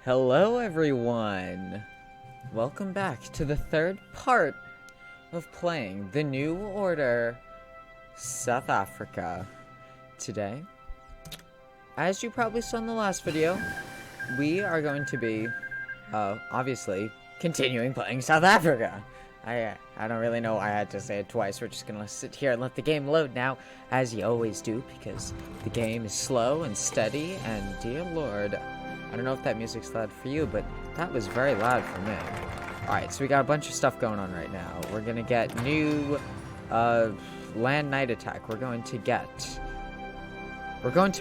Hello everyone! Welcome back to the third part of playing The New Order South Africa. Today, as you probably saw in the last video, we are going to be, obviously, continuing playing South Africa. I don't really know why I had to say it twice. We're just gonna sit here and let the game load now, as you always do, because the game is slow and steady, and dear lord, I don't know if that music's loud for you, but that was very loud for me. Alright, so we got a bunch of stuff going on right now. We're gonna get new, land night attack. We're going to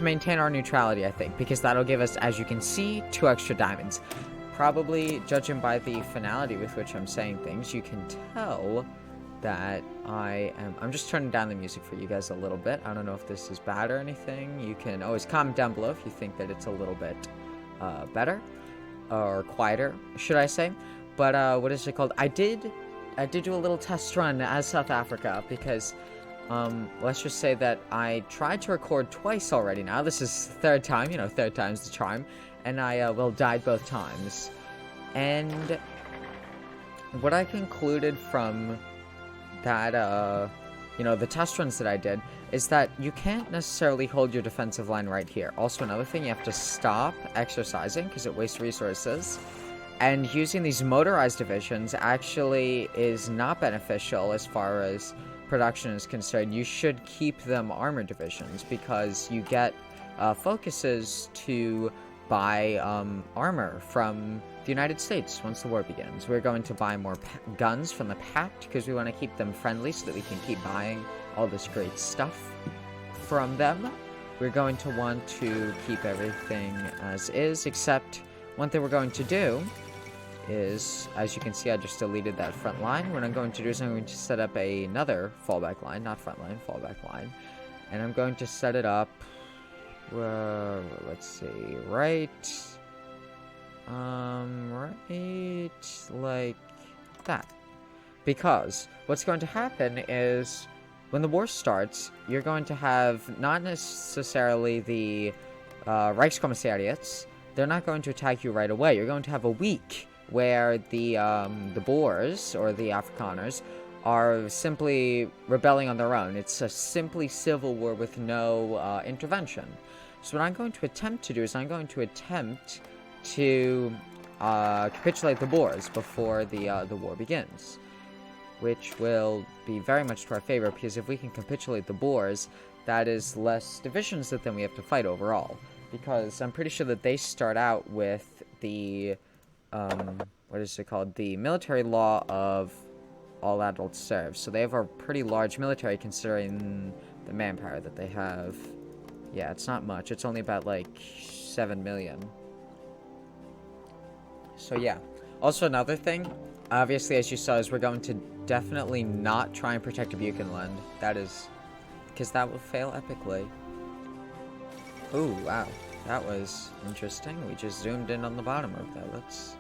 maintain our neutrality, I think, because that'll give us, as you can see, 2 extra diamonds. Probably, judging by the finality with which I'm saying things, you can tell that I'm just turning down the music for you guys a little bit. I don't know if this is bad or anything. You can always comment down below if you think that it's a little bit better or quieter, should I say. But what is it called? I did do a little test run as South Africa because let's just say that I tried to record twice already now. This is the third time, you know, third time's the charm, and I died both times. And what I concluded from that you know, the test runs that I did, is that you can't necessarily hold your defensive line right here. Also, another thing, you have to stop exercising because it wastes resources. And using these motorized divisions actually is not beneficial as far as production is concerned. You should keep them armored divisions because you get focuses to buy armor from the United States once the war begins. We're going to buy more guns from the Pact because we want to keep them friendly so that we can keep buying all this great stuff from them. We're going to want to keep everything as is, except one thing we're going to do is, as you can see, I just deleted that front line. What I'm going to do is I'm going to set up another fallback line, not front line, fallback line. And I'm going to set it up, let's see, right like that. Because what's going to happen is when the war starts, you're going to have not necessarily the Reichskommissariats. They're not going to attack you right away. You're going to have a week where the Boers, or the Afrikaners, are simply rebelling on their own. It's a simply civil war with no intervention. So what I'm going to attempt to do is I'm going to attempt to capitulate the Boers before the war begins, which will be very much to our favor, because if we can capitulate the Boers, that is less divisions that then we have to fight overall. Because I'm pretty sure that they start out with the, what is it called? The military law of all adults serve. So they have a pretty large military considering the manpower that they have. Yeah, it's not much. It's only about, like, 7 million. So, yeah. Also, another thing, obviously, as you saw, is we're going to definitely not try and protect Buchenland. That is, because that will fail epically. Ooh, wow. That was interesting. We just zoomed in on the bottom of that. Let's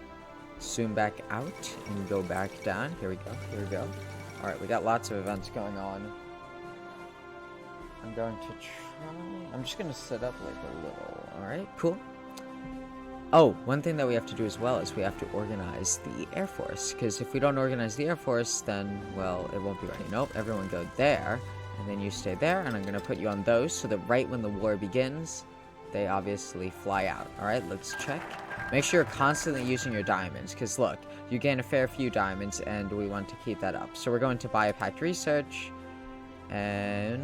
zoom back out and go back down. Here we go. Here we go. Alright, we got lots of events going on. I'm going to try... I'm just going to set up like a little... Alright, cool. Oh, one thing that we have to do as well is we have to organize the Air Force. Because if we don't organize the Air Force, then, well, it won't be ready. Nope, everyone go there. And then you stay there, and I'm going to put you on those so that right when the war begins, they obviously fly out. Alright, let's check. Make sure you're constantly using your diamonds, because look, you gain a fair few diamonds, and we want to keep that up. So we're going to buy a Pact Research, and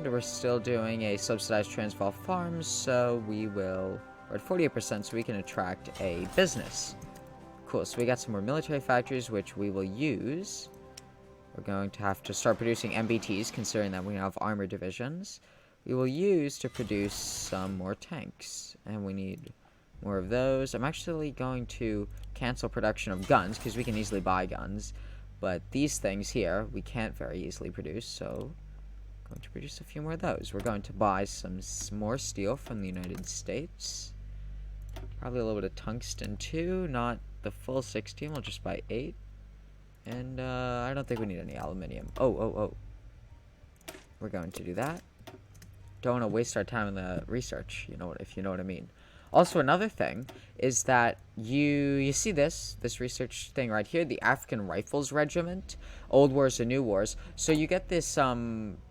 we're still doing a subsidized Transvaal Farms, so we will... We're at 48%, so we can attract a business. Cool, so we got some more military factories, which we will use. We're going to have to start producing MBTs, considering that we have armored divisions. We will use to produce some more tanks, and we need more of those. I'm actually going to cancel production of guns, because we can easily buy guns, but these things here, we can't very easily produce, so I'm going to produce a few more of those. We're going to buy some more steel from the United States. Probably a little bit of tungsten, too, not the full 16, we'll just buy 8. And, I don't think we need any aluminium. Oh. We're going to do that. Don't want to waste our time in the research, you know, if you know what I mean. Also, another thing is that you see this research thing right here, the African Rifles Regiment, Old Wars and New Wars. So you get this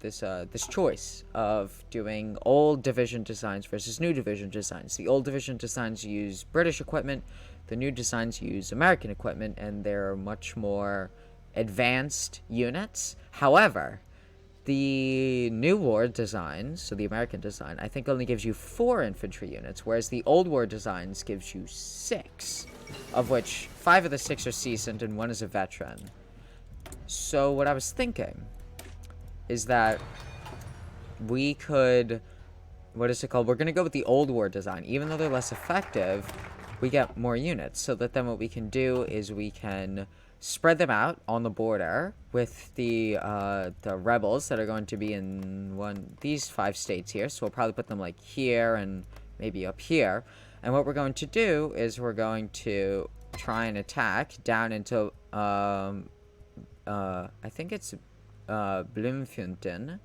this choice of doing old division designs versus new division designs. The old division designs use British equipment, the new designs use American equipment, and they're much more advanced units. However, the new war design, so the American design, I think only gives you 4 infantry units, whereas the old war designs gives you 6, of which 5 of the 6 are seasoned and 1 is a veteran. So what I was thinking is that we could, what is it called? We're going to go with the old war design. Even though they're less effective, we get more units. So that then what we can do is we can spread them out on the border with the rebels that are going to be in these 5 states here. So we'll probably put them like here and maybe up here. And what we're going to do is we're going to try and attack down into I think it's Bloemfontein.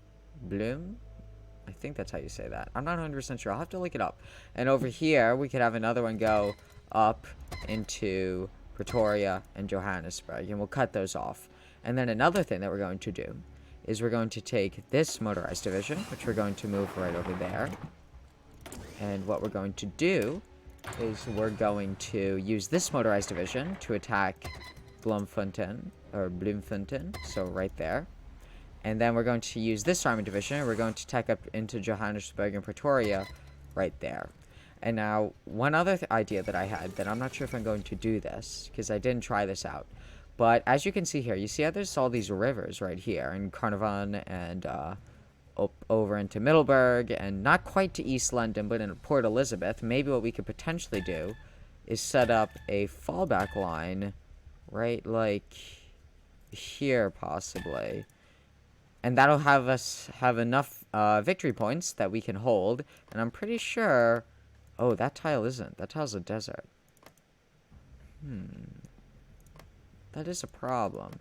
I think that's how you say that. I'm not 100% sure. I'll have to look it up. And over here, we could have another one go up into Pretoria and Johannesburg, and we'll cut those off. And then another thing that we're going to do is we're going to take this motorized division, which we're going to move right over there. And what we're going to do is we're going to use this motorized division to attack Bloemfontein, so right there. And then we're going to use this army division, and we're going to attack up into Johannesburg and Pretoria right there. And now, one other idea that I had, that I'm not sure if I'm going to do this, because I didn't try this out. But as you can see here, you see how there's all these rivers right here, in Carnarvon and over into Middleburg, and not quite to East London, but in Port Elizabeth. Maybe what we could potentially do is set up a fallback line right, like, here, possibly. And that'll have us have enough victory points that we can hold. And I'm pretty sure... Oh, that tile isn't. That tile's a desert. That is a problem.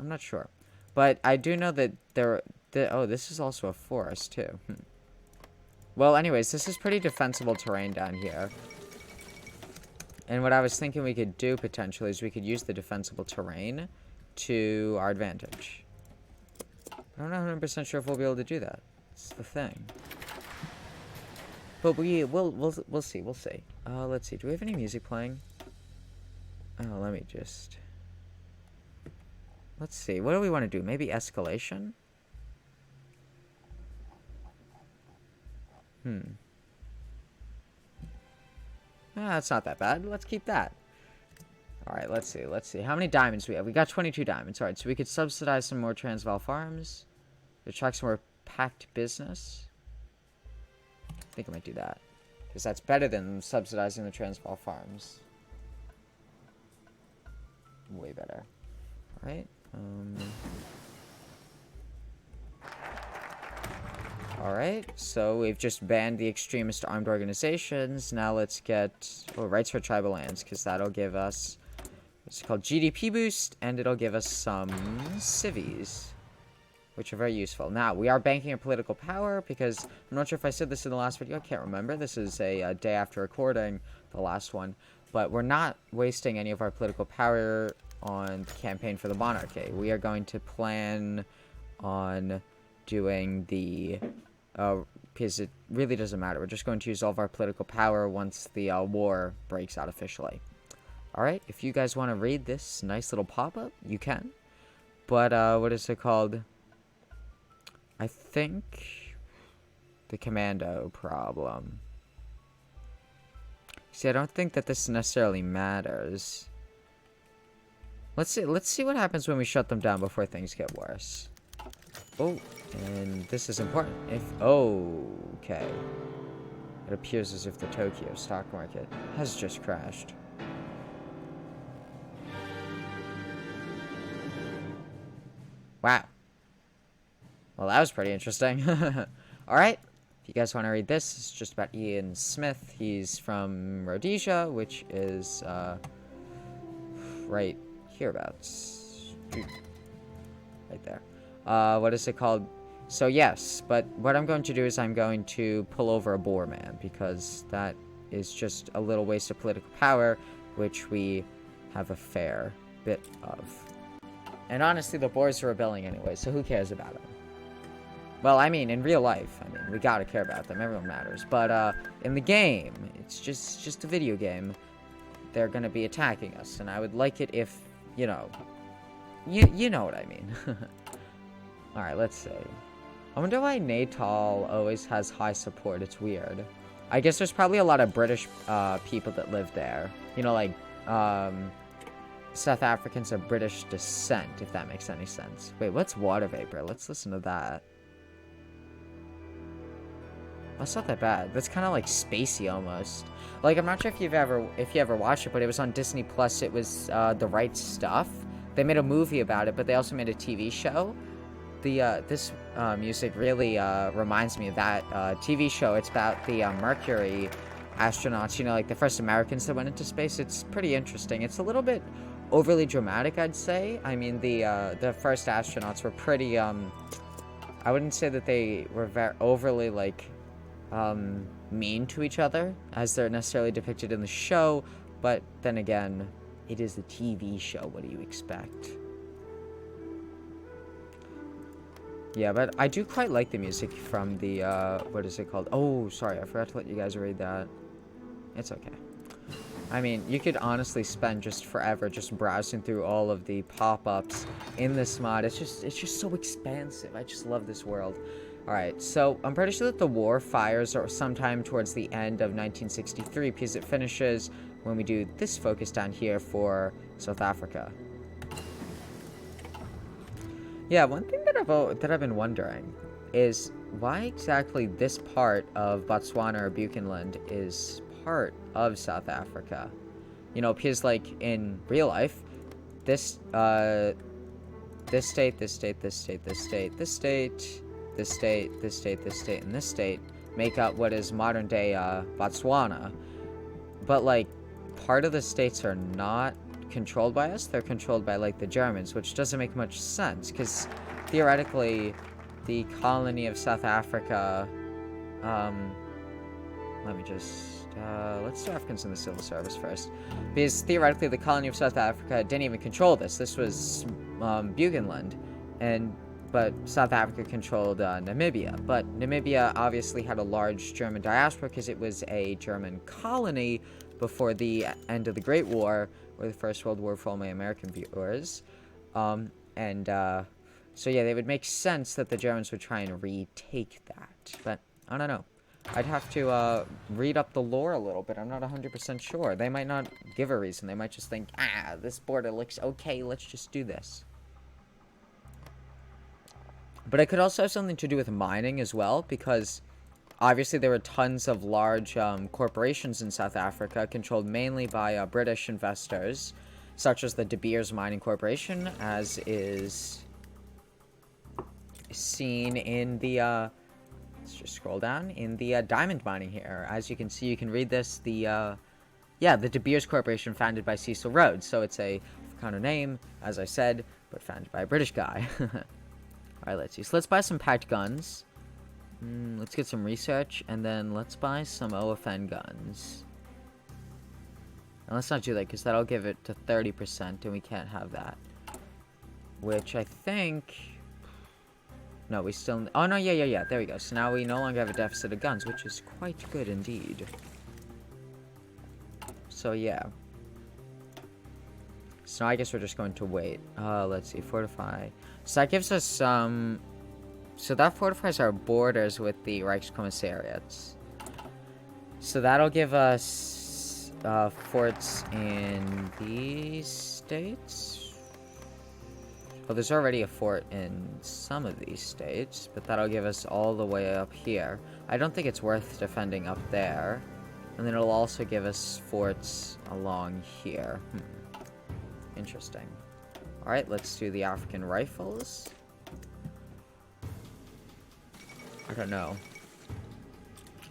I'm not sure. But I do know that oh, this is also a forest, too. Well, anyways, this is pretty defensible terrain down here. And what I was thinking we could do, potentially, is we could use the defensible terrain to our advantage. I'm not 100% sure if we'll be able to do that. It's the thing. But we'll see. We'll see. Let's see. Do we have any music playing? Oh, let me just... Let's see. What do we want to do? Maybe escalation? That's not that bad. Let's keep that. Alright, let's see. Let's see. How many diamonds we have? We got 22 diamonds. Alright, so we could subsidize some more Transvaal farms. Attract some more packed business. I think I might do that. Because that's better than subsidizing the Transvaal farms. Way better. Alright. Alright, so we've just banned the extremist armed organizations. Now let's get rights for tribal lands, because that'll give us what's called GDP boost, and it'll give us some civies, which are very useful. Now, we are banking our political power, because I'm not sure if I said this in the last video. I can't remember. This is a day after recording the last one. But we're not wasting any of our political power on the campaign for the monarchy. We are going to plan on doing the... because it really doesn't matter. We're just going to use all of our political power once the war breaks out officially. Alright, if you guys want to read this nice little pop-up, you can. But, what is it called? I think the commando problem. See, I don't think that this necessarily matters. Let's see what happens when we shut them down before things get worse. Oh, and this is important. Okay. It appears as if the Tokyo stock market has just crashed. Wow. Well, that was pretty interesting. Alright. If you guys want to read this, it's just about Ian Smith. He's from Rhodesia, which is, right hereabouts. Right there. What is it called? So yes, but what I'm going to do is I'm going to pull over a Boer man, because that is just a little waste of political power, which we have a fair bit of. And honestly, the Boers are rebelling anyway, so who cares about them? Well, I mean, in real life, I mean, we gotta care about them. Everyone matters. But, in the game, it's just a video game. They're gonna be attacking us, and I would like it if, you know... You know what I mean. Alright, let's see. I wonder why Natal always has high support. It's weird. I guess there's probably a lot of British, people that live there. You know, like, South Africans of British descent, if that makes any sense. Wait, what's water vapor? Let's listen to that. That's not that bad. That's kind of like spacey almost. Like, I'm not sure if you ever watched it, but it was on Disney Plus. It was The Right Stuff. They made a movie about it, but they also made a TV show. This music really reminds me of that TV show. It's about the Mercury astronauts, you know, like the first Americans that went into space. It's pretty interesting. It's a little bit overly dramatic, I'd say. I mean, the first astronauts were pretty, I wouldn't say that they were very overly, like, mean to each other, as they're necessarily depicted in the show, but then again, it is a TV show. What do you expect? Yeah, but I do quite like the music from the, what is it called? Oh, sorry, I forgot to let you guys read that. It's okay. I mean, you could honestly spend just forever just browsing through all of the pop-ups in this mod. It's just so expansive. I just love this world. Alright, so I'm pretty sure that the war fires are sometime towards the end of 1963, because it finishes when we do this focus down here for South Africa. Yeah, one thing that I've been wondering is why exactly this part of Botswana or Buchanland is part of South Africa. You know, because like in real life, this state, this state, this state, this state, this state, this state, this state, this state, and this state make up what is modern day Botswana. But like part of the states are not controlled by us. They're controlled by like the Germans, which doesn't make much sense, because theoretically the colony of South Africa, let me just let's do Africans in the civil service first, because theoretically the colony of South Africa didn't even control this. This was Buchanland, but South Africa controlled Namibia. But Namibia obviously had a large German diaspora because it was a German colony before the end of the Great War, or the First World War for all my American viewers. So yeah, they would make sense that the Germans would try and retake that. But I don't know. I'd have to read up the lore a little bit. I'm not 100% sure. They might not give a reason. They might just think, this border looks okay, let's just do this. But it could also have something to do with mining as well, because obviously there were tons of large corporations in South Africa, controlled mainly by British investors, such as the De Beers Mining Corporation, as is seen in the, let's just scroll down, in the diamond mining here. As you can see, you can read this, the De Beers Corporation, founded by Cecil Rhodes. So it's a kind of name, as I said, but founded by a British guy. Alright, let's see. So let's buy some packed guns. Let's get some research, and then let's buy some OFN guns. And let's not do that, because that'll give it to 30%, and we can't have that. Which I think... No, we still... Oh, no, yeah. There we go. So now we no longer have a deficit of guns, which is quite good indeed. So, yeah. So I guess we're just going to wait. Let's see. Fortify. So that gives us some... So that fortifies our borders with the Reichskommissariats. So that'll give us forts in these states. Well, there's already a fort in some of these states, but that'll give us all the way up here. I don't think it's worth defending up there. And then it'll also give us forts along here. Interesting. Alright, let's do the African rifles. I don't know.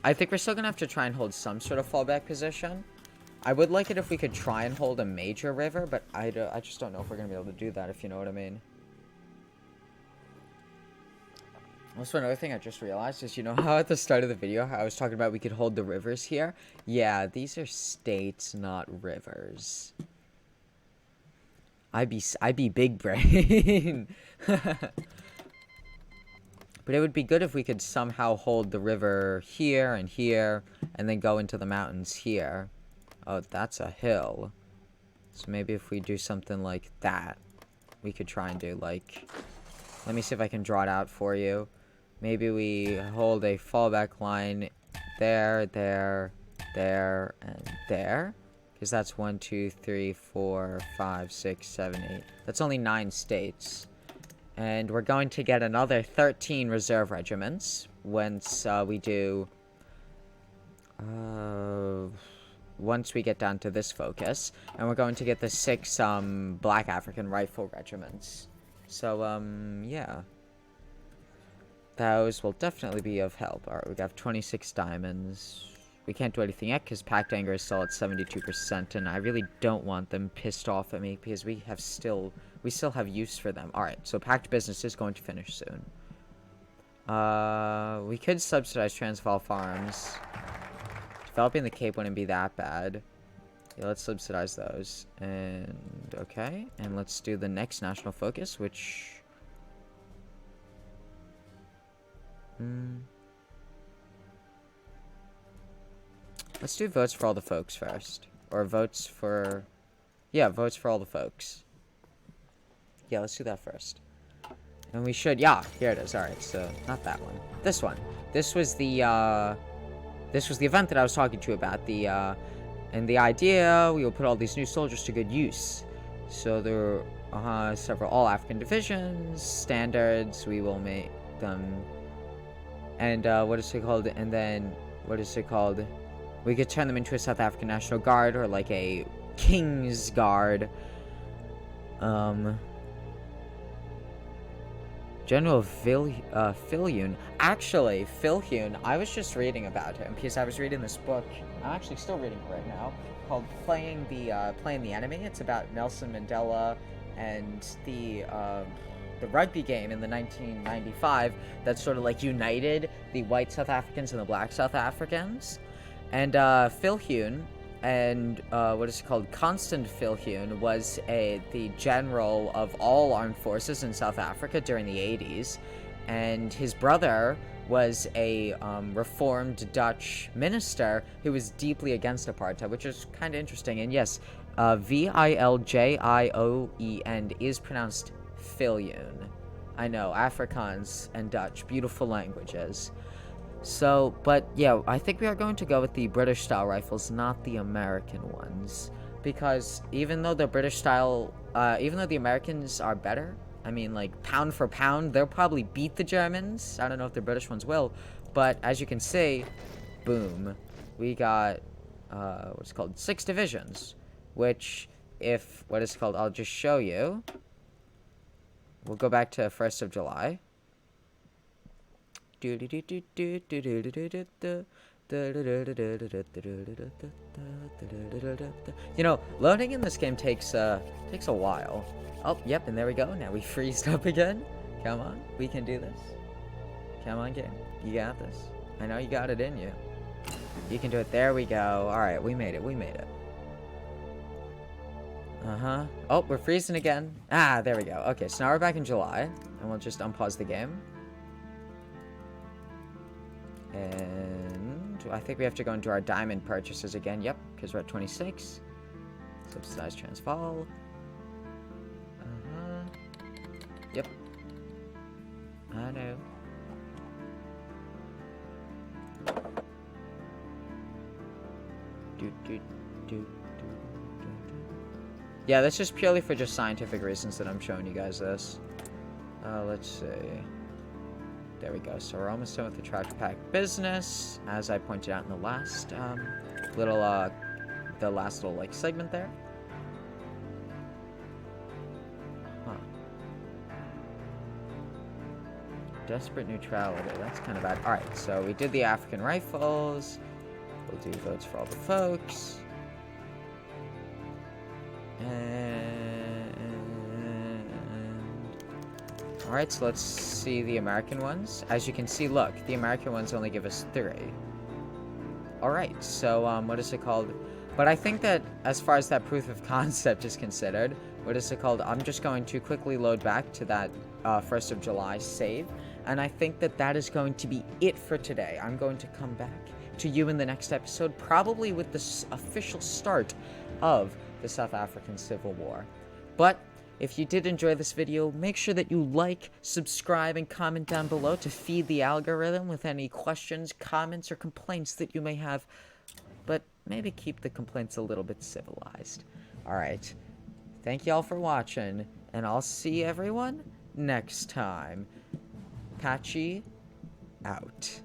I think we're still gonna have to try and hold some sort of fallback position. I would like it if we could try and hold a major river, but I just don't know if we're gonna be able to do that, if you know what I mean. Also, another thing I just realized is, you know how at the start of the video I was talking about we could hold the rivers here? Yeah, these are states, not rivers. I be big brain. But it would be good if we could somehow hold the river here, and then go into the mountains here. Oh, that's a hill. So maybe if we do something like that, we could try and do, like... Let me see if I can draw it out for you. Maybe we hold a fallback line there, there, there, and there. Because that's 1, 2, 3, 4, 5, 6, 7, 8. That's only 9 states. And we're going to get another 13 reserve regiments once we do... once we get down to this focus. And we're going to get the 6 Black African Rifle regiments. So, yeah. Those will definitely be of help. Alright, we got 26 diamonds. We can't do anything yet because Packed Anger is still at 72%, and I really don't want them pissed off at me because we still have use for them. Alright, so Packed Business is going to finish soon. We could subsidize Transvaal Farms. Developing the Cape wouldn't be that bad. Yeah, let's subsidize those. And, okay. And let's do the next national focus, which... Let's do votes for all the folks first. Or votes for... Yeah, votes for all the folks. Yeah, let's do that first. And we should... Yeah, here it is. Alright, so not that one. This one. This was the event that I was talking to you about. And the idea, we will put all these new soldiers to good use. So there are several all-African divisions, standards, we will make them... And, what is it called? And then, what is it called? We could turn them into a South African National Guard, or like a King's Guard. General Viljoen. Actually, Viljoen, I was just reading about him, because I was reading this book. I'm actually still reading it right now, called Playing the Enemy. It's about Nelson Mandela and the rugby game in the 1995 that sort of like united the white South Africans and the black South Africans. And Viljoen and what is it called? Constant Viljoen was the general of all armed forces in South Africa during the 80s, and his brother was a reformed Dutch minister who was deeply against apartheid, which is kind of interesting. And yes, Viljoen is pronounced Viljoen. I know, Afrikaans and Dutch, beautiful languages. So, but yeah, I think we are going to go with the British style rifles, not the American ones, because even though the British style, even though the Americans are better, I mean, like, pound for pound, they'll probably beat the Germans. I don't know if the British ones will, but as you can see, boom, we got what's called 6 divisions, which, if what is called, I'll just show you. We'll go back to 1st of July. You know, loading in this game takes a while. Oh, yep, and there we go. Now we freezed up again. Come on, we can do this. Come on, game. You got this. I know you got it in you. You can do it. There we go. Alright, we made it. We made it. Uh-huh. Oh, we're freezing again. Ah, there we go. Okay, so now we're back in July. And we'll just unpause the game. And I think we have to go into our diamond purchases again. Yep, because we're at 26. Subsidized Transvaal. Uh-huh. Yep. I know. Yeah, that's just purely for just scientific reasons that I'm showing you guys this. Let's see. There we go. So we're almost done with the trash pack business, as I pointed out in the last little like segment there. Huh. Desperate neutrality. That's kind of bad. All right. So we did the African rifles. We'll do votes for all the folks. And Alright, so let's see the American ones. As you can see, look, the American ones only give us 3. Alright, so, what is it called? But I think that, as far as that proof of concept is considered, what is it called? I'm just going to quickly load back to that 1st of July save. And I think that that is going to be it for today. I'm going to come back to you in the next episode, probably with the official start of the South African Civil War. But if you did enjoy this video, make sure that you like, subscribe, and comment down below to feed the algorithm with any questions, comments, or complaints that you may have. But maybe keep the complaints a little bit civilized. Alright, thank y'all for watching, and I'll see everyone next time. Patchy out.